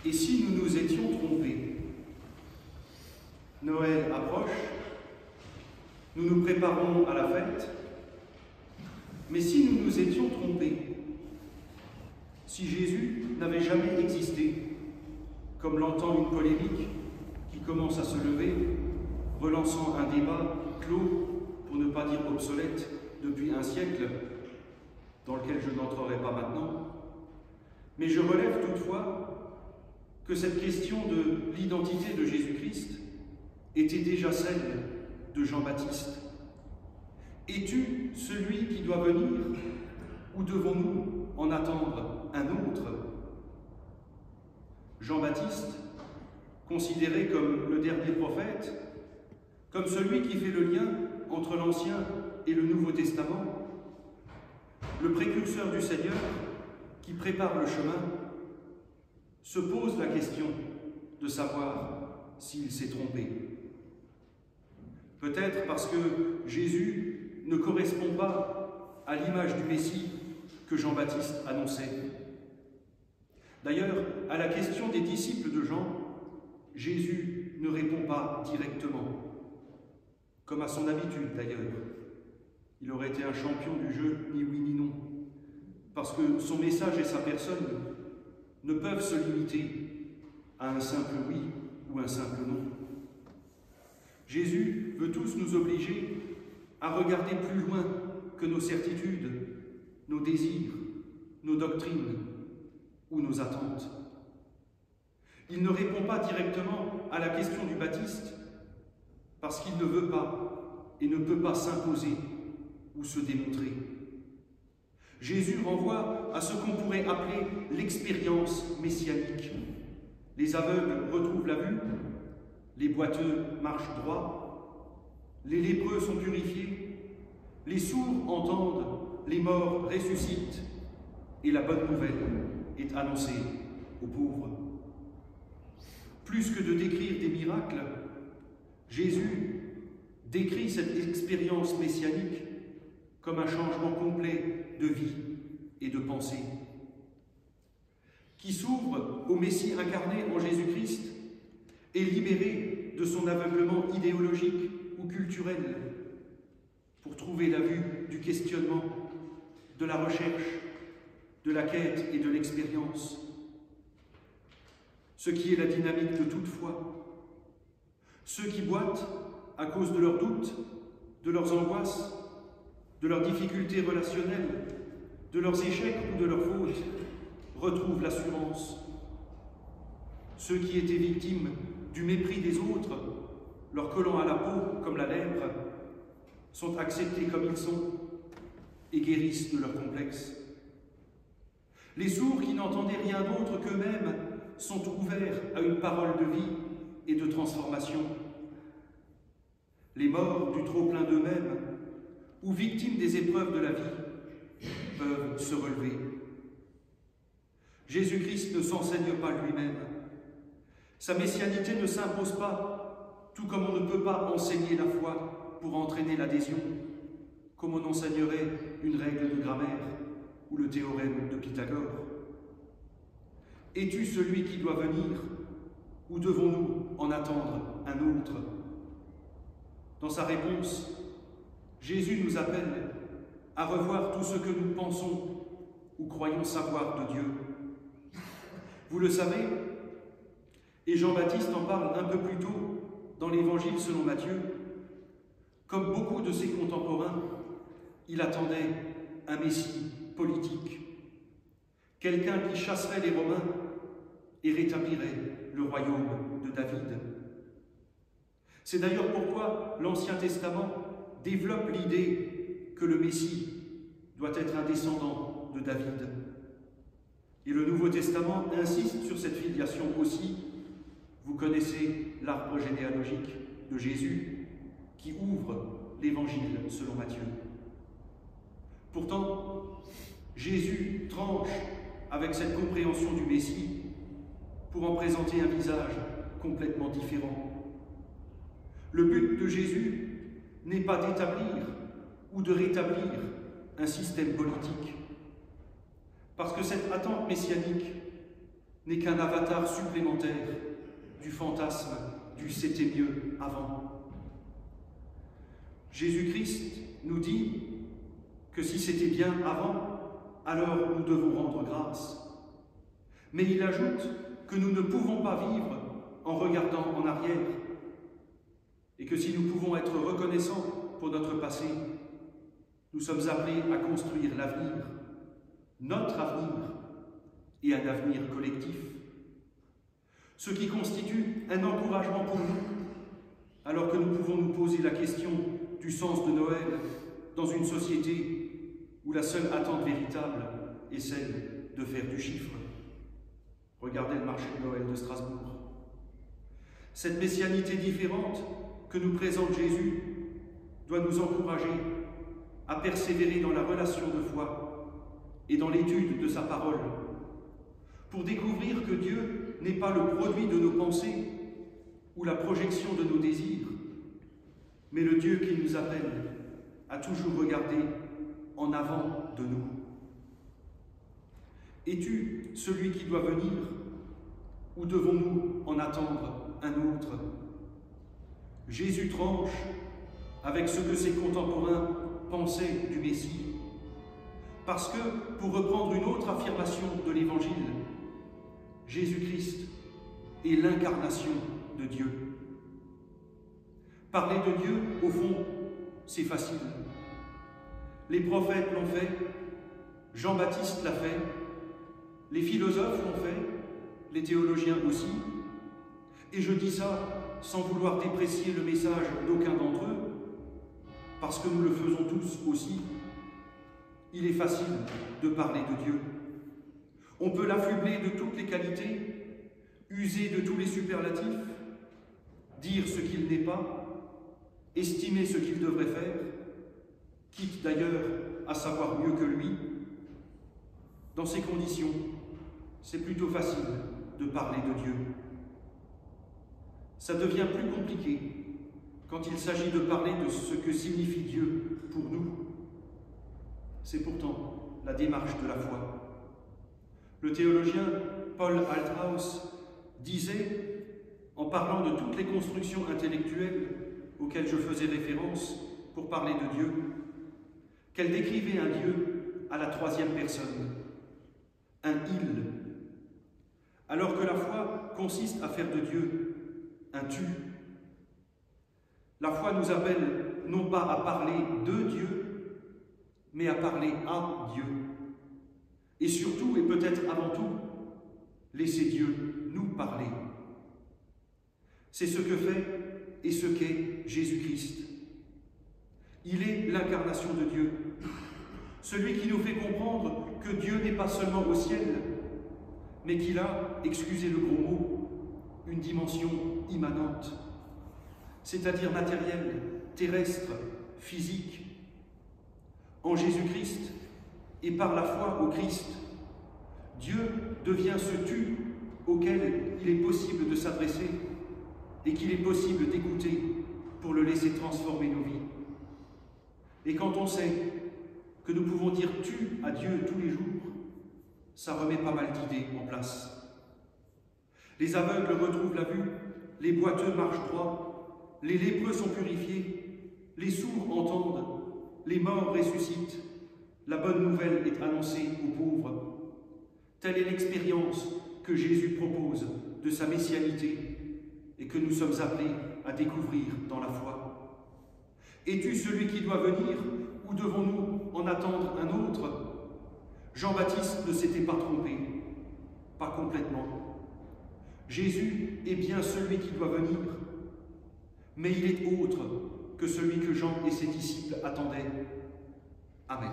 Et si nous nous étions trompés? Noël approche, nous nous préparons à la fête, mais si nous nous étions trompés, si Jésus n'avait jamais existé, comme l'entend une polémique qui commence à se lever, relançant un débat clos, pour ne pas dire obsolète, depuis un siècle, dans lequel je n'entrerai pas maintenant, mais je relève toutefois que cette question de l'identité de Jésus-Christ était déjà celle de Jean-Baptiste. Es-tu celui qui doit venir, ou devons-nous en attendre un autre? Jean-Baptiste, considéré comme le dernier prophète, comme celui qui fait le lien entre l'Ancien et le Nouveau Testament, le précurseur du Seigneur qui prépare le chemin, se pose la question de savoir s'il s'est trompé. Peut-être parce que Jésus ne correspond pas à l'image du Messie que Jean-Baptiste annonçait. D'ailleurs, à la question des disciples de Jean, Jésus ne répond pas directement, comme à son habitude d'ailleurs. Il aurait été un champion du jeu ni oui ni non, parce que son message et sa personne ne peuvent se limiter à un simple oui ou un simple non. Jésus veut tous nous obliger à regarder plus loin que nos certitudes, nos désirs, nos doctrines ou nos attentes. Il ne répond pas directement à la question du baptiste parce qu'il ne veut pas et ne peut pas s'imposer ou se démontrer. Jésus renvoie à ce qu'on pourrait appeler l'expérience messianique. Les aveugles retrouvent la vue, les boiteux marchent droit, les lépreux sont purifiés, les sourds entendent, les morts ressuscitent, et la bonne nouvelle est annoncée aux pauvres. Plus que de décrire des miracles, Jésus décrit cette expérience messianique comme un changement complet de vie et de pensée, qui s'ouvre au Messie incarné en Jésus-Christ et libéré de son aveuglement idéologique ou culturel pour trouver la vue du questionnement, de la recherche, de la quête et de l'expérience. Ce qui est la dynamique de toute foi. Ceux qui boitent à cause de leurs doutes, de leurs angoisses, de leurs difficultés relationnelles, de leurs échecs ou de leurs fautes, retrouvent l'assurance. Ceux qui étaient victimes du mépris des autres, leur collant à la peau comme la lèpre, sont acceptés comme ils sont et guérissent de leurs complexes. Les sourds qui n'entendaient rien d'autre qu'eux-mêmes sont ouverts à une parole de vie et de transformation. Les morts du trop-plein d'eux-mêmes ou victimes des épreuves de la vie peuvent se relever. Jésus-Christ ne s'enseigne pas lui-même. Sa messianité ne s'impose pas, tout comme on ne peut pas enseigner la foi pour entraîner l'adhésion, comme on enseignerait une règle de grammaire ou le théorème de Pythagore. Es-tu celui qui doit venir, ou devons-nous en attendre un autre? Dans sa réponse, Jésus nous appelle à revoir tout ce que nous pensons ou croyons savoir de Dieu. Vous le savez, et Jean-Baptiste en parle un peu plus tôt dans l'Évangile selon Matthieu, comme beaucoup de ses contemporains, il attendait un Messie politique, quelqu'un qui chasserait les Romains et rétablirait le royaume de David. C'est d'ailleurs pourquoi l'Ancien Testament développe l'idée que le Messie doit être un descendant de David. Et le Nouveau Testament insiste sur cette filiation aussi. Vous connaissez l'arbre généalogique de Jésus qui ouvre l'Évangile selon Matthieu. Pourtant, Jésus tranche avec cette compréhension du Messie pour en présenter un visage complètement différent. Le but de Jésus n'est pas d'établir ou de rétablir un système politique, parce que cette attente messianique n'est qu'un avatar supplémentaire du fantasme du « c'était mieux avant ». Jésus-Christ nous dit que si c'était bien avant, alors nous devons rendre grâce. Mais il ajoute que nous ne pouvons pas vivre en regardant en arrière et que si nous pouvons être reconnaissants pour notre passé, nous sommes appelés à construire l'avenir, notre avenir et un avenir collectif. Ce qui constitue un encouragement pour nous, alors que nous pouvons nous poser la question du sens de Noël dans une société où la seule attente véritable est celle de faire du chiffre. Regardez le marché de Noël de Strasbourg. Cette messianité différente que nous présente Jésus doit nous encourager à persévérer dans la relation de foi et dans l'étude de sa parole, pour découvrir que Dieu n'est pas le produit de nos pensées ou la projection de nos désirs, mais le Dieu qui nous appelle à toujours regarder en avant de nous. Es-tu celui qui doit venir ou devons-nous en attendre un autre? Jésus tranche avec ce que ses contemporains pensaient du Messie, parce que, pour reprendre une autre affirmation de l'Évangile, Jésus-Christ est l'incarnation de Dieu. Parler de Dieu, au fond, c'est facile. Les prophètes l'ont fait, Jean-Baptiste l'a fait, les philosophes l'ont fait, les théologiens aussi. Et je dis ça sans vouloir déprécier le message d'aucun d'entre eux, parce que nous le faisons tous aussi. Il est facile de parler de Dieu. On peut l'affubler de toutes les qualités, user de tous les superlatifs, dire ce qu'il n'est pas, estimer ce qu'il devrait faire, quitte d'ailleurs à savoir mieux que lui. Dans ces conditions, c'est plutôt facile de parler de Dieu. Ça devient plus compliqué quand il s'agit de parler de ce que signifie Dieu pour nous. C'est pourtant la démarche de la foi. Le théologien Paul Althaus disait, en parlant de toutes les constructions intellectuelles auxquelles je faisais référence pour parler de Dieu, qu'elle décrivait un Dieu à la troisième personne, un « il », alors que la foi consiste à faire de Dieu un « tu ». La foi nous appelle non pas à parler de Dieu, mais à parler à Dieu. Et surtout, et peut-être avant tout, laisser Dieu nous parler. C'est ce que fait et ce qu'est Jésus-Christ. Il est l'incarnation de Dieu, celui qui nous fait comprendre que Dieu n'est pas seulement au ciel, mais qu'il a, excusez le gros mot, une dimension immanente, c'est-à-dire matérielle, terrestre, physique. En Jésus-Christ et par la foi au Christ, Dieu devient ce tu auquel il est possible de s'adresser et qu'il est possible d'écouter pour le laisser transformer nos vies. Et quand on sait que nous pouvons dire tu à Dieu tous les jours, ça remet pas mal d'idées en place. Les aveugles retrouvent la vue, les boiteux marchent droit, les lépreux sont purifiés, les sourds entendent, les morts ressuscitent, la bonne nouvelle est annoncée aux pauvres. Telle est l'expérience que Jésus propose de sa messianité et que nous sommes appelés à découvrir dans la foi. Es-tu celui qui doit venir ou devons-nous en attendre un autre? Jean-Baptiste ne s'était pas trompé, pas complètement. Jésus est bien celui qui doit venir, mais il est autre que celui que Jean et ses disciples attendaient. Amen.